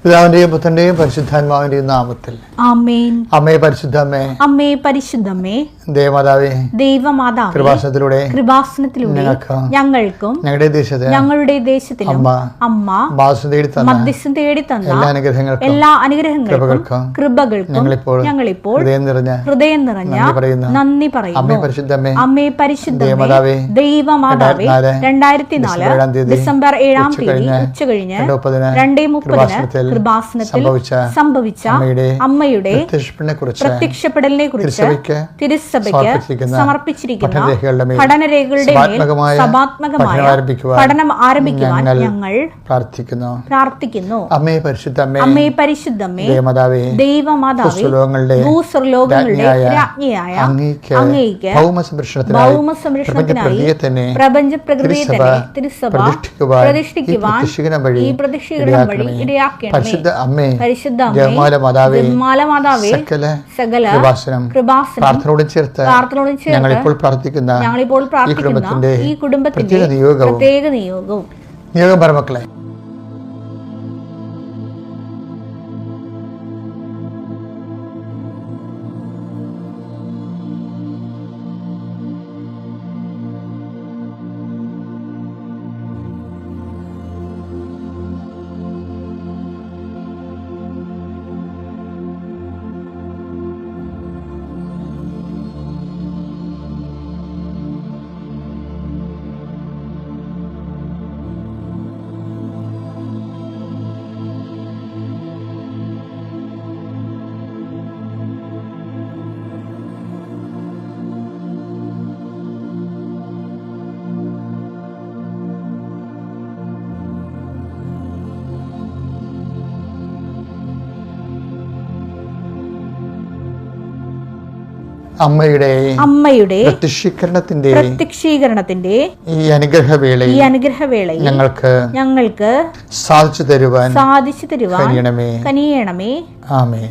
പിതാവിന്റെയും പുത്രന്റെയും പരിശുദ്ധാത്മാവിന്റെയും നാമത്തിൽ ആമേൻ. അമ്മേ പരിശുദ്ധമ്മേ, അമ്മേ പരിശുദ്ധമ്മേ, ദേവമാതാവേ, ദൈവമാതാവേ, കൃപാസനത്തിലൂടെ ഞങ്ങൾക്കും ഞങ്ങളുടെ ദേശത്തിലും അമ്മ മധ്യസ്ഥം തേടി തന്ന എല്ലാ അനുഗ്രഹങ്ങൾക്കും കൃപകൾക്കും ഞങ്ങളിപ്പോൾ ഹൃദയം നിറഞ്ഞ നന്ദി പറയുന്നു. അമ്മേ പരിശുദ്ധമ്മേ, ദൈവമാതാവേ, 2004 ഡിസംബർ 7 ഉച്ചകഴിഞ്ഞ് 2:30 കൃപാസനത്തിൽ സംഭവിച്ച അമ്മയുടെ പ്രത്യക്ഷപ്പെടലിനെ കുറിച്ച് തിരുസഭയ്ക്ക് സമർപ്പിച്ചിരിക്കുന്ന പഠനരേഖകളുടെ മേൽ സഭാത്മകമായ പഠനം ആരംഭിക്കുവാൻ ഞങ്ങൾ പ്രാർത്ഥിക്കുന്നു. അമ്മേ പരിശുദ്ധമ്മേ, അമ്മേ പരിശുദ്ധമ്മേ, ദൈവമാതാവേ, ഭൂസ്വർലോകങ്ങളുടെ രാജ്ഞിയായ അങ്ങേയ്ക്ക് ഭൗമസംരക്ഷണത്തിനായി പ്രപഞ്ച പ്രകൃതിയെ തന്നെ തിരുസഭ പ്രതിഷ്ഠിക്കുവാൻ ഈ പ്രദക്ഷിണം വഴി ഇടയാക്കണമേ. പരിശുദ്ധ അമ്മേ, സകല കൃപാസനം ചേർത്ത് ഞങ്ങളിപ്പോൾ പ്രാർത്ഥിക്കുന്ന ഈ കുടുംബത്തിന്റെ പ്രത്യേക നിയോഗം പരമക്കളെ, അമ്മയുടെ പ്രത്യക്ഷീകരണത്തിന്റെ ഈ അനുഗ്രഹവേളയിൽ ഞങ്ങൾക്ക് സാധിച്ചു തരുവാൻ കനിയണമേ. ആമേൻ.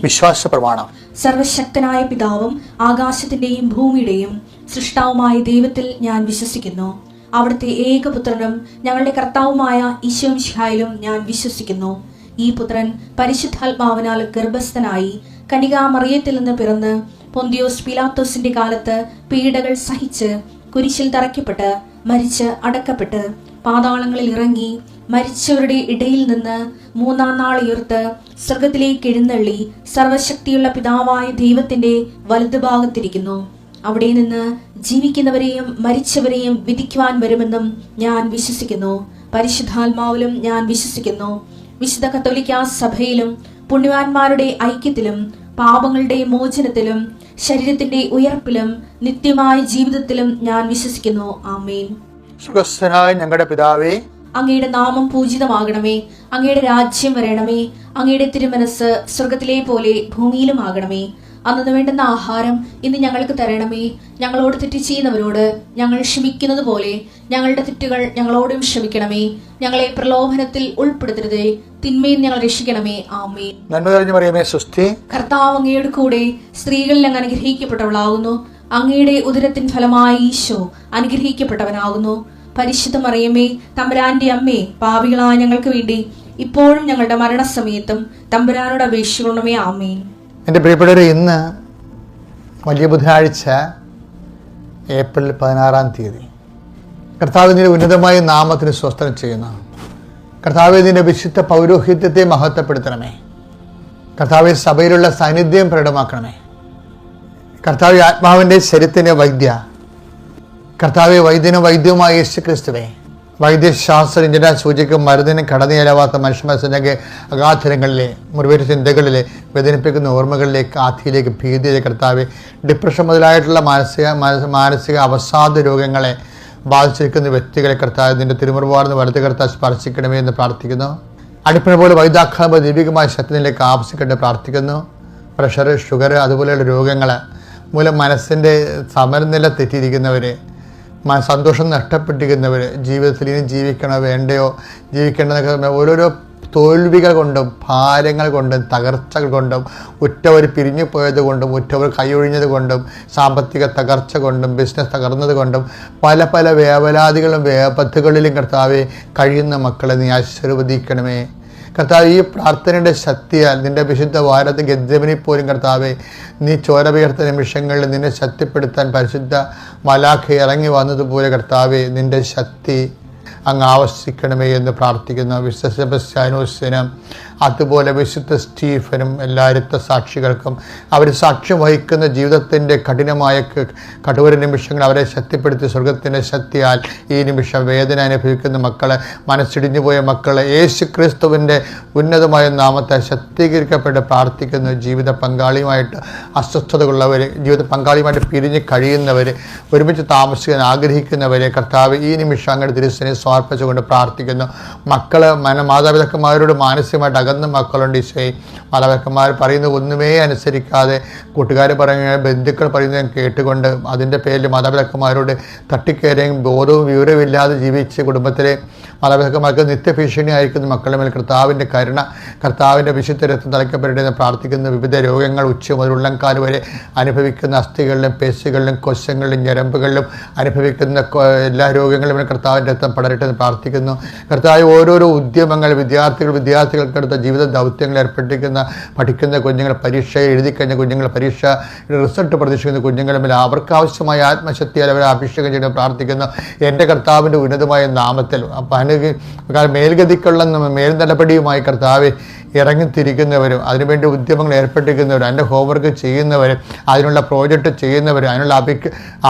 വിശ്വാസ പ്രമാണം. സർവശക്തനായ പിതാവും ആകാശത്തിന്റെയും ഭൂമിയുടെയും സൃഷ്ടാവുമായ ദൈവത്തിൽ ഞാൻ വിശ്വസിക്കുന്നു. അവിടുത്തെ ഏകപുത്രനും ഞങ്ങളുടെ കർത്താവുമായ ഈശോ മിശിഹായിലും ഞാൻ വിശ്വസിക്കുന്നു. ഈ പുത്രൻ പരിശുദ്ധാത്മാവിനാൽ ഗർഭസ്ഥനായി കന്യകാമറിയത്തിൽ നിന്ന് പിറന്ന് പൊന്തിയോസ് പിലാത്തോസിന്റെ കാലത്ത് പീഡകൾ സഹിച്ച് കുരിശിൽ തറയ്ക്കപ്പെട്ട് മരിച്ച് അടക്കപ്പെട്ട് പാതാളങ്ങളിൽ ഇറങ്ങി മരിച്ചവരുടെ ഇടയിൽ നിന്ന് 3-ാം നാൾ ഉയർത്ത് സ്വർഗത്തിലേക്ക് എഴുന്നള്ളി സർവശക്തിയുള്ള പിതാവായ ദൈവത്തിന്റെ വലതുഭാഗത്തിരിക്കുന്നു. അവിടെ നിന്ന് ജീവിക്കുന്നവരെയും മരിച്ചവരെയും വിധിക്കുവാൻ വരുമെന്നും ഞാൻ വിശ്വസിക്കുന്നു. പരിശുദ്ധാത്മാവിലും ഞാൻ വിശ്വസിക്കുന്നു. വിശുദ്ധ കത്തോലിക്കാ സഭയിലും പുണ്യവാന്മാരുടെ ഐക്യത്തിലും പാപങ്ങളുടെ മോചനത്തിലും ശരീരത്തിന്റെ ഉയർപ്പിലും നിത്യമായ ജീവിതത്തിലും ഞാൻ വിശ്വസിക്കുന്നു. ആമേൻ. സുഖസ്ഥനായ ഞങ്ങളുടെ പിതാവേ, അങ്ങയുടെ നാമം പൂജിതമാകണമേ. അങ്ങയുടെ രാജ്യം വരണമേ. അങ്ങയുടെ തിരുമനസ് സ്വർഗത്തിലെ പോലെ ഭൂമിയിലും ആകണമേ. അന്നു വേണ്ടുന്ന ആഹാരം ഇന്ന് ഞങ്ങൾക്ക് തരണമേ. ഞങ്ങളോട് തെറ്റ് ചെയ്യുന്നവരോട് ഞങ്ങൾ ക്ഷമിക്കുന്നത് പോലെ ഞങ്ങളുടെ തെറ്റുകൾ ഞങ്ങളോടും ക്ഷമിക്കണമേ. ഞങ്ങളെ പ്രലോഭനത്തിൽ ഉൾപ്പെടുത്തരുതേ, തിന്മയിൽ ഞങ്ങൾ രക്ഷിക്കണമേ. ആമേൻ. നന്മ നിറഞ്ഞ മറിയമേ, സ്വസ്തി. കർത്താവ് അങ്ങയുടെ കൂടെ സ്ത്രീകളിൽ അങ്ങ് അനുഗ്രഹിക്കപ്പെട്ടവളാകുന്നു. അങ്ങയുടെ ഉദരത്തിൻ ഫലമായി ഈശോ അനുഗ്രഹിക്കപ്പെട്ടവനാകുന്നു. പരിശുദ്ധ മറിയമേ, തമ്പുരാന്റെ അമ്മേ, പാപികളായ ഞങ്ങൾക്ക് വേണ്ടി ഇപ്പോഴും ഞങ്ങളുടെ മരണസമയത്തും തമ്പുരാനോട് അപേക്ഷിക്കണമേ. ആമേൻ. എൻ്റെ പ്രിയപ്പെട്ടവരെ, ഇന്ന് വലിയ ബുധനാഴ്ച ഏപ്രിൽ 16 കർത്താവിൻ്റെ ഉന്നതമായ നാമത്തിന് സ്വസ്ത്രം ചെയ്യുന്നു. കർത്താവിൻ്റെ വിശുദ്ധ പൗരോഹിത്യത്തെ മഹത്വപ്പെടുത്തണമേ. കർത്താവ് സഭയിലുള്ള സാന്നിധ്യം പ്രകടമാക്കണമേ. കർത്താവ് ആത്മാവിൻ്റെ ശരീരത്തിൻ്റെ കർത്താവ് വൈദ്യവുമായ യേശു ക്രിസ്തുവേ, വൈദ്യശാസ്ത്ര ഇഞ്ചിനെ സൂചിക്കും മരുന്നിനും കടന്നുചെല്ലാവാത്ത മനുഷ്യ മനസ്സിലേക്ക് അഗാധരങ്ങളിലെ മുറിവേറ്റ ചിന്തകളിലെ വേദനിപ്പിക്കുന്ന ഓർമ്മകളിലേക്ക് ആധിയിലേക്ക് ഭീതിയിലേക്ക് കർത്താവ് ഡിപ്രഷൻ മുതലായിട്ടുള്ള മാനസിക അവസാദ രോഗങ്ങളെ ബാധിച്ചിരിക്കുന്ന വ്യക്തികളെ കർത്താവ് നിന്റെ തിരുമുറിവാർന്ന് വലത്ത് കർത്താവ് സ്പർശിക്കണമേ എന്ന് പ്രാർത്ഥിക്കുന്നു. അടിപ്പിനെ പോലെ വൈദ്യാഘാത ദൈവികമായ ശക്തിയിലേക്ക് ആവശ്യിക്കേണ്ട പ്രാർത്ഥിക്കുന്നു. പ്രഷർ, ഷുഗർ അതുപോലെയുള്ള രോഗങ്ങൾ മൂലം മനസ്സിൻ്റെ സമനില തെറ്റിയിരിക്കുന്നവർ, സന്തോഷം നഷ്ടപ്പെട്ടിരിക്കുന്നവർ, ജീവിതത്തിൽ ഇനി ജീവിക്കണോ വേണ്ടയോ ജീവിക്കേണ്ടതെന്നൊക്കെ ഓരോരോ തോൽവികൾ കൊണ്ടും ഭാരങ്ങൾ കൊണ്ടും തകർച്ചകൾ കൊണ്ടും ഉറ്റവർ പിരിഞ്ഞു പോയത് കൊണ്ടും ഉറ്റവർ കൈയൊഴിഞ്ഞത് കൊണ്ടും സാമ്പത്തിക തകർച്ച കൊണ്ടും ബിസിനസ് തകർന്നത് കൊണ്ടും പല പല വേവലാതികളും വേപത്തുകളിലും കർത്താവെ കഴിയുന്ന മക്കളെ നീ ആശീർവദിക്കണമേ. കർത്താവ്, ഈ പ്രാർത്ഥനയുടെ ശക്തിയാൽ നിൻ്റെ വിശുദ്ധ വാരത്തിൽ ഗദ്ദെമനിൽ പോലും കർത്താവെ നീ ചോര പെയ്ർത്ത നിമിഷങ്ങളിൽ നിന്നെ ശക്തിപ്പെടുത്താൻ പരിശുദ്ധ മലാഖ ഇറങ്ങി വന്നതുപോലെ കർത്താവെ നിൻ്റെ ശക്തി അങ്ങ് ആവശ്യിക്കണമേ എന്ന് പ്രാർത്ഥിക്കുന്നു. വിശുദ്ധ സെബസ്ത്യാനോസിനും അതുപോലെ വിശുദ്ധ സ്റ്റീഫനും എല്ലാ രക്തസാക്ഷികൾക്കും അവർ സാക്ഷ്യം വഹിക്കുന്ന ജീവിതത്തിൻ്റെ കഠിനമായ കഠോര നിമിഷങ്ങൾ അവരെ ശക്തിപ്പെടുത്തി സ്വർഗത്തിൻ്റെ ശക്തിയാൽ ഈ നിമിഷം വേദന അനുഭവിക്കുന്ന മക്കളെ, മനസ്സിടിഞ്ഞു പോയ മക്കളെ യേശു ക്രിസ്തുവിൻ്റെ ഉന്നതമായ നാമത്തെ ശക്തീകരിക്കപ്പെട്ട് പ്രാർത്ഥിക്കുന്നു. ജീവിത പങ്കാളിയുമായിട്ട് അസ്വസ്ഥതകളുള്ളവർ, ജീവിത പങ്കാളിയുമായിട്ട് പിരിഞ്ഞ് കഴിയുന്നവർ, ഒരുമിച്ച് താമസിക്കാൻ ആഗ്രഹിക്കുന്നവരെ കർത്താവ് ഈ നിമിഷം അങ്ങയുടെ തിരുസനെ സമർപ്പിച്ചുകൊണ്ട് പ്രാർത്ഥിക്കുന്നു. മക്കൾ മാതാപിതാക്കന്മാരോട് മാനസികമായിട്ട് അകന്ന മക്കളുണ്ട്. ഈശോയെ, മാതാപിതാക്കന്മാർ പറയുന്നത് ഒന്നുമേ അനുസരിക്കാതെ കൂട്ടുകാർ പറയുന്ന, ബന്ധുക്കൾ പറയുന്നത് കേട്ടുകൊണ്ട് അതിൻ്റെ പേരിൽ മാതാപിതാക്കന്മാരോട് തട്ടിക്കയറിയും ബോധവും വിവരമില്ലാതെ ജീവിച്ച് കുടുംബത്തിലെ മാതാപിതാക്കന്മാർക്ക് നിത്യഭീഷണി അയക്കുന്ന മക്കളുടെ മേൽ കർത്താവിൻ്റെ കരുണ, കർത്താവിൻ്റെ വിശുദ്ധ രക്തം തളിക്കപ്പെടേണ്ടതെന്ന് പ്രാർത്ഥിക്കുന്ന. വിവിധ രോഗങ്ങൾ ഉച്ച മുതൽ ഉള്ളംകാൽ വരെ അനുഭവിക്കുന്ന അസ്ഥികളിലും പേശികളിലും കൊശങ്ങളിലും ഞരമ്പുകളിലും അനുഭവിക്കുന്ന എല്ലാ രോഗങ്ങളും കർത്താവിൻ്റെ രക്തം പടരട്ടെ എന്ന് പ്രാർത്ഥിക്കുന്നു. കർത്താവ്, ഓരോരോ ഉദ്യമങ്ങൾ വിദ്യാർത്ഥികൾക്കെടുത്ത ജീവിത ദൗത്യങ്ങൾ ഏർപ്പെട്ടിരിക്കുന്ന പഠിക്കുന്ന കുഞ്ഞുങ്ങൾ, പരീക്ഷ എഴുതിക്കഴിഞ്ഞ കുഞ്ഞുങ്ങൾ, പരീക്ഷ റിസൾട്ട് പ്രതീക്ഷിക്കുന്ന കുഞ്ഞുങ്ങളുമില്ല അവർക്ക് ആവശ്യമായ ആത്മശക്തിയാൽ അവരെ അഭിഷേകം ചെയ്ത് പ്രാർത്ഥിക്കുന്നു. എൻ്റെ കർത്താവിൻ്റെ ഉന്നതമായ നാമത്തിൽ മേൽഗതിക്കുള്ള മേൽനടപടിയുമായി കർത്താവ് ഇറങ്ങിത്തിരിക്കുന്നവരും അതിനുവേണ്ടി ഉദ്യമങ്ങൾ ഏർപ്പെട്ടിരിക്കുന്നവരും അതിൻ്റെ ഹോംവർക്ക് ചെയ്യുന്നവരും അതിനുള്ള പ്രോജക്റ്റ് ചെയ്യുന്നവരും അതിനുള്ള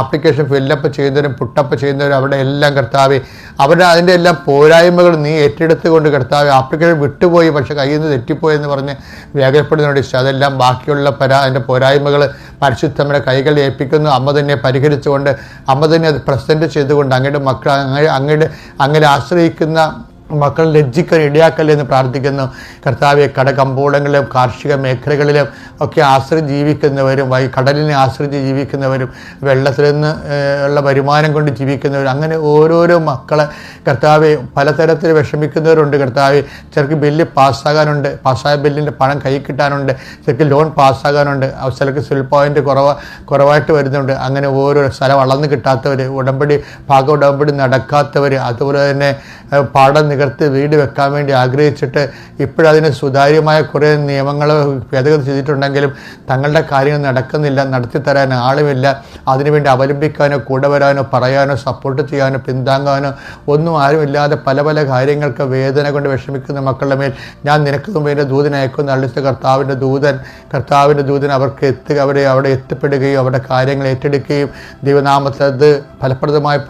ആപ്ലിക്കേഷൻ ഫില്ലപ്പ് ചെയ്യുന്നവരും പുട്ടപ്പ് ചെയ്യുന്നവരും അവിടെ എല്ലാം കർത്താവ് അവരുടെ അതിൻ്റെ എല്ലാം പോരായ്മകൾ നീ ഏറ്റെടുത്തുകൊണ്ട് കർത്താവ് ആപ്ലിക്കേഷൻ വിട്ടുപോയി പക്ഷേ കയ്യിൽ നിന്ന് തെറ്റിപ്പോയെന്ന് പറഞ്ഞ് വ്യാകുലപ്പെടുന്നതിനോട് ഇഷ്ടം അതെല്ലാം ബാക്കിയുള്ള അതിൻ്റെ പോരായ്മകൾ പരിശുദ്ധമ്മയുടെ കൈകളിൽ ഏൽപ്പിക്കുന്നു. അമ്മ തന്നെ പരിഹരിച്ചുകൊണ്ട് അമ്മ തന്നെ അത് പ്രസൻറ്റ് ചെയ്തുകൊണ്ട് അങ്ങയുടെ മക്കൾ അങ്ങനെ ആശ്രയിക്കുന്ന മക്കൾ ലജ്ജിക്കാൻ ഇടയാക്കല്ലേ എന്ന് പ്രാർത്ഥിക്കുന്നു. കർത്താവെ, കടകമ്പോളങ്ങളിലും കാർഷിക മേഖലകളിലും ഒക്കെ ജീവിക്കുന്നവരും കടലിനെ ആശ്രയിച്ച് ജീവിക്കുന്നവരും വെള്ളത്തിൽ നിന്ന് ഉള്ള വരുമാനം കൊണ്ട് ജീവിക്കുന്നവരും അങ്ങനെ ഓരോരോ മക്കളെ കർത്താവെ പലതരത്തിൽ വിഷമിക്കുന്നവരുണ്ട്. കർത്താവെ, ചിലർക്ക് ബില്ല് പാസ്സാകാനുണ്ട്, പാസ്സായ ബില്ലിൻ്റെ പണം കൈ കിട്ടാനുണ്ട്, ചിലർക്ക് ലോൺ പാസ്സാകാനുണ്ട്, ചിലർക്ക് സിവിൽ പോയിൻ്റ് കുറവായിട്ട് വരുന്നുണ്ട്. അങ്ങനെ ഓരോ സ്ഥലം വളർന്നു കിട്ടാത്തവർ, ഭാഗ ഉടമ്പടി നടക്കാത്തവർ, അതുപോലെ തന്നെ പാടം നികർത്തി വീട് വെക്കാൻ വേണ്ടി ആഗ്രഹിച്ചിട്ട് ഇപ്പോഴതിന് സുതാര്യമായ കുറേ നിയമങ്ങൾ ഭേദഗതി ചെയ്തിട്ടുണ്ടെങ്കിലും തങ്ങളുടെ കാര്യങ്ങൾ നടക്കുന്നില്ല, നടത്തിത്തരാൻ ആളുമില്ല, അതിനുവേണ്ടി അവലംബിക്കാനോ കൂടെ വരാനോ പറയാനോ സപ്പോർട്ട് ചെയ്യാനോ പിന്താങ്ങാനോ ഒന്നും ആരുമില്ലാതെ പല പല കാര്യങ്ങൾക്ക് വേദന കൊണ്ട് വിഷമിക്കുന്ന മക്കളുടെ മേൽ ഞാൻ നിനക്ക് മുമ്പ് എൻ്റെ ദൂതനെ അയക്കുന്ന അള്ളിച്ച കർത്താവിൻ്റെ ദൂതൻ അവർക്ക് അവരെ അവിടെ എത്തിപ്പെടുകയും അവരുടെ കാര്യങ്ങൾ ഏറ്റെടുക്കുകയും ദൈവനാമത്തിൽ അത് ഫലപ്രദമായി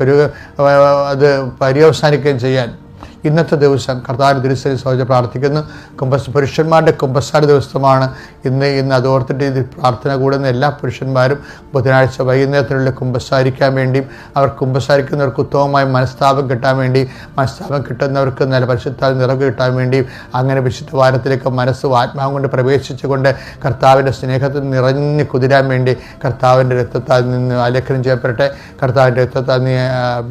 അത് പര്യവസാനിക്കുകയും ചെയ്യാൻ ഇന്നത്തെ ദിവസം കർത്താവിൻ്റെ തിരുസന്നിധിയിൽ സഹോദരൻ പ്രാർത്ഥിക്കുന്നു. പുരുഷന്മാരുടെ കുമ്പസാര ദിവസമാണ് ഇന്ന് അതോർത്തിട്ട് ഇത് പ്രാർത്ഥന കൂടുന്ന എല്ലാ പുരുഷന്മാരും ബുധനാഴ്ച വൈകുന്നേരത്തിനുള്ളിൽ കുമ്പസാരിക്കാൻ വേണ്ടിയും അവർ കുമ്പസാരിക്കുന്നവർക്ക് ഉത്തമമായ മനസ്താപം കിട്ടാൻ വേണ്ടി മനസ്താപം കിട്ടുന്നവർക്ക് നല്ല പരിശുദ്ധാൽ നിറവ് കിട്ടാൻ വേണ്ടിയും അങ്ങനെ വിശുദ്ധ വാരത്തിലേക്ക് മനസ്സും ആത്മാവും കൊണ്ട് പ്രവേശിച്ചുകൊണ്ട് കർത്താവിൻ്റെ സ്നേഹത്തിൽ നിറഞ്ഞു കുതിരാൻ വേണ്ടി കർത്താവിൻ്റെ രക്തത്താൽ നിന്ന് ആലേഖനം ചെയ്യപ്പെടട്ടെ, കർത്താവിൻ്റെ രക്തത്താൽ നീ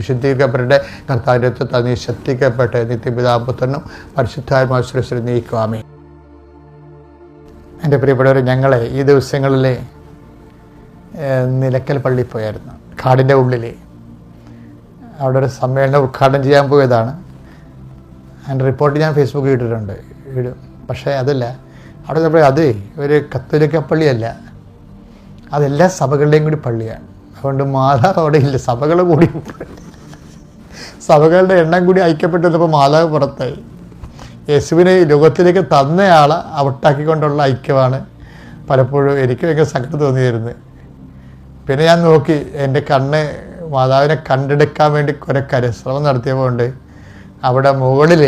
വിശുദ്ധീകരിക്കപ്പെടട്ടെ, കർത്താവിൻ്റെ രക്തത്താൽ നീ ശക്തിക്കപ്പെടട്ടെ. നിത്യപിതാപുത്രനും പരിശുദ്ധാത്മാശ്രേഷ്ഠ നീക്കുവാമേ. എൻ്റെ പ്രിയപ്പെട്ടവരെ, ഞങ്ങൾ ഈ ദിവസങ്ങളിൽ നിലയ്ക്കൽ പള്ളിയിൽ പോയായിരുന്നു. കാടിൻ്റെ ഉള്ളിൽ അവിടെ ഒരു സമ്മേളനം ഉദ്ഘാടനം ചെയ്യാൻ പോയതാണ്. അതിൻ്റെ റിപ്പോർട്ട് ഞാൻ ഫേസ്ബുക്കിൽ ഇട്ടിട്ടുണ്ട്. പക്ഷേ അതല്ല, അവിടെ നമ്മൾ അത് ഒരു കത്തോലിക്ക പള്ളിയല്ല, അതെല്ലാ സഭകളുടെയും കൂടി പള്ളിയാണ്. അതുകൊണ്ട് മാതാവ് അവിടെ ഇല്ല, സഭകൾ കൂടി സഭകളുടെ എണ്ണം കൂടി ഐക്യപ്പെട്ടപ്പോൾ മാതാവ് പുറത്തായി. യേശുവിനെ ലോകത്തിലേക്ക് തന്നയാളെ ഔട്ടാക്കിക്കൊണ്ടുള്ള ഐക്യമാണ് പലപ്പോഴും എനിക്ക് ഭയങ്കര സങ്കടം തോന്നിയിരുന്നത്. പിന്നെ ഞാൻ നോക്കി, എൻ്റെ കണ്ണ് മാതാവിനെ കണ്ടെടുക്കാൻ വേണ്ടി കുറെ കരശ്രമം നടത്തിയപ്പോണ്ട് അവിടെ മുകളിൽ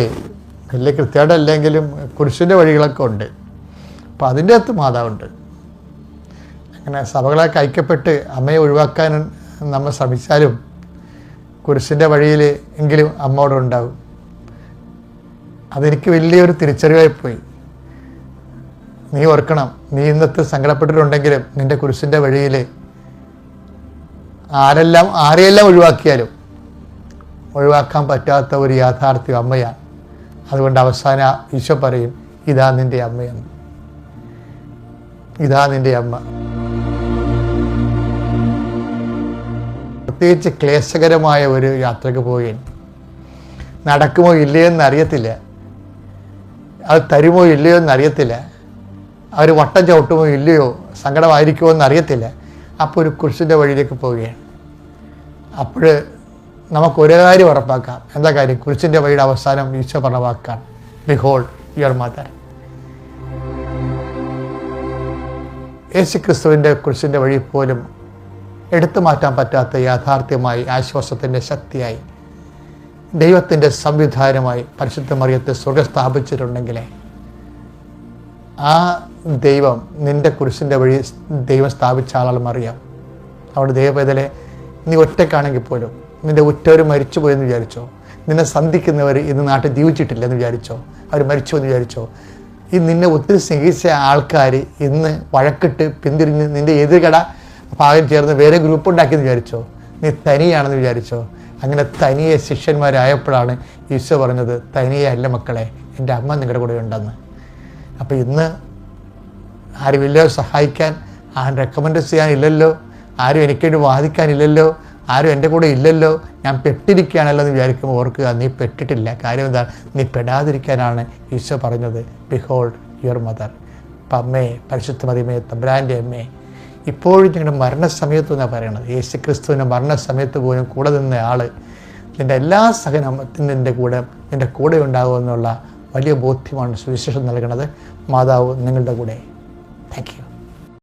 വലിയ കൃത്യമായിട്ടല്ലെങ്കിലും കുരിശിൻ്റെ വഴികളൊക്കെ ഉണ്ട്. അപ്പോൾ അതിൻ്റെ അകത്ത് മാതാവുണ്ട്. അങ്ങനെ സഭകളൊക്കെ ഐക്യപ്പെട്ട് അമ്മയെ ഒഴിവാക്കാൻ നമ്മൾ ശ്രമിച്ചാലും കുരിശിൻ്റെ വഴിയിൽ എങ്കിലും അമ്മയോട് ഉണ്ടാവും. അതെനിക്ക് വലിയൊരു തിരിച്ചറിവായിപ്പോയി. നീ ഓർക്കണം, നീ ഇന്നത്തെ സങ്കടപ്പെട്ടിട്ടുണ്ടെങ്കിലും നിൻ്റെ കുരിശിൻ്റെ വഴിയിൽ ആരെയെല്ലാം ഒഴിവാക്കിയാലും ഒഴിവാക്കാൻ പറ്റാത്ത ഒരു യാഥാർത്ഥ്യം അമ്മയാണ്. അതുകൊണ്ട് അവസാനം ഈശോ പറയും, ഇതാ നിൻ്റെ അമ്മയെന്ന്, ഇതാ നിൻ്റെ അമ്മ. പ്രത്യേകിച്ച് ക്ലേശകരമായ ഒരു യാത്രയ്ക്ക് പോയി നടക്കുമോ ഇല്ലയെന്ന് അറിയത്തില്ല. അത് തരുമോ ഇല്ലയോ എന്നറിയത്തില്ല, അവർ വട്ടം ചവിട്ടുമോ ഇല്ലയോ, സങ്കടമായിരിക്കുമോ എന്നറിയത്തില്ല. അപ്പോൾ ഒരു കുരിശിൻ്റെ വഴിയിലേക്ക് പോവുകയാണ്. അപ്പോൾ നമുക്ക് ഒരു കാര്യം ഉറപ്പാക്കാം. എന്താ കാര്യം? കുരിശിൻ്റെ വഴിയുടെ അവസാനം ഈശോ പറഞ്ഞ വാക്കാണ്, ബിഹോൾഡ് യുവർ മദർ. യേശു ക്രിസ്തുവിൻ്റെ കുരിശിൻ്റെ വഴി പോലും എടുത്തു മാറ്റാൻ പറ്റാത്ത യാഥാർത്ഥ്യമായി, ആശ്വാസത്തിൻ്റെ ശക്തിയായി, ദൈവത്തിൻ്റെ സംവിധാനമായി പരിശുദ്ധ മറിയത്തെ സ്വർഗ്ഗം സ്ഥാപിച്ചിട്ടുണ്ടെങ്കിൽ ആ ദൈവം നിൻ്റെ കുരിശിൻ്റെ വഴി ദൈവം സ്ഥാപിച്ച ആളും അറിയാം. അവിടെ ദൈവവേദലെ നീ ഒറ്റക്കാണെങ്കിൽ പോലും നിൻ്റെ ഉറ്റവർ മരിച്ചു പോയെന്ന് വിചാരിച്ചോ, നിന്നെ സന്ധിക്കുന്നവർ ഇന്ന് നാട്ടിൽ ജീവിച്ചിട്ടില്ലെന്ന് വിചാരിച്ചോ, അവർ മരിച്ചു എന്ന് വിചാരിച്ചോ, ഈ നിന്നെ ഒത്തിരി സ്നേഹിച്ച ആൾക്കാർ ഇന്ന് വഴക്കിട്ട് പിന്തിരിഞ്ഞ് നിൻ്റെ എതിർകട ഭാഗം ചേർന്ന് വേറെ ഗ്രൂപ്പ് ഉണ്ടാക്കിയെന്ന് വിചാരിച്ചോ, നീ തനിയാണെന്ന് വിചാരിച്ചോ. അങ്ങനെ തനിയെ ശിഷ്യന്മാരായപ്പോഴാണ് ഈശോ പറഞ്ഞത്, തനിയെ അല്ല മക്കളെ, എൻ്റെ അമ്മ നിങ്ങളുടെ കൂടെ ഉണ്ടെന്ന്. അപ്പോൾ ഇന്ന് ആരുമില്ലോ സഹായിക്കാൻ, ആരും റെക്കമെൻഡ് ചെയ്യാനില്ലല്ലോ, ആരും എനിക്കേണ്ടി വാദിക്കാനില്ലല്ലോ, ആരും എൻ്റെ കൂടെ ഇല്ലല്ലോ, ഞാൻ പെട്ടിരിക്കുകയാണല്ലോ എന്ന് വിചാരിക്കുമ്പോൾ ഓർക്കുക, നീ പെട്ടിട്ടില്ല. കാര്യം എന്താണ്? നീ പെടാതിരിക്കാനാണ് ഈശോ പറഞ്ഞത്, ബിഹോൾഡ് യുവർ മദർ. അപ്പം അമ്മേ, പരിശുദ്ധ മറിയമേ, തമ്പുരാൻ്റെ അമ്മേ, ഇപ്പോഴും ഞങ്ങളുടെ മരണസമയത്ത് എന്നാണ് പറയണത്. യേശു ക്രിസ്തുവിൻ്റെ മരണസമയത്ത് പോലും കൂടെ നിന്ന ആൾ നിൻ്റെ എല്ലാ സഹനത്തിനും നിൻ്റെ കൂടെ ഉണ്ടാകുമെന്നുള്ള വലിയ ബോധ്യമാണ് സുവിശേഷം നൽകുന്നത്. മാതാവ് നിങ്ങളുടെ കൂടെ. Thank you.